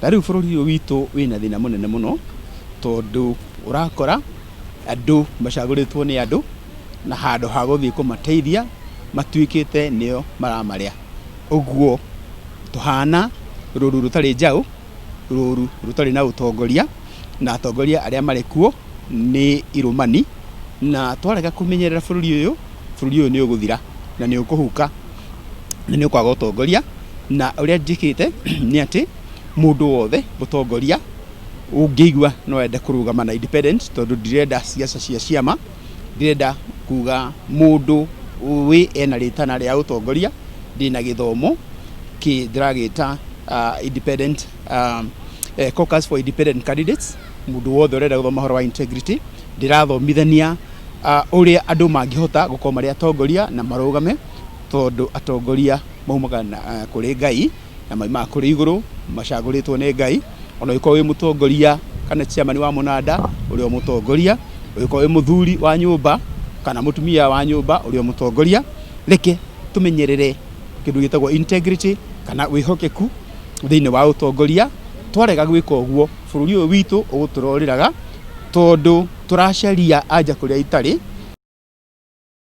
Tariu bururi witu wina thina munene muno tondu urakora andu macaguritwo ni andu na handu ha guthii kumateithia matuikite nio maramaria. Uguo tuhana ruru rutari njau, ruru rutari na utongoria, na atongoria aria mari kuo ni irumani, na twarega kumenyerera bururi uyu ni uguthira na ni ukuhuka na ni ukwaga utongoria. Na uria njikite ni ati mundu wothe mutongoria ungiigua no ende kurugama na independent tondu ndirenda siasa cia ciama, ndirenda kuga mundu wi ena ritana ria utongoria ndina githomo ki ndiragita independent caucus for independent candidates. Mundu wothe urenda guthoma horo wa integrity ndirathomithania uria andu mangihota gukorwo mari atongoria na marugame tondu atongoria maumaga kuri Ngai na maimaga kuri iguru, macaguritwo ni Ngai. Ona uko wi mutongoria kana chairman wa munada uri mutongoria, uko wi muthuri wa nyumba kana mutumia wa nyumba uri mutongoria, reke tumenyerere kindu gitagwo integrity kana wihokeku thiini wa utongoria. Twarega gwika uguo bururi uyu witu uguturoriraga tondu turacaria anja kuria itari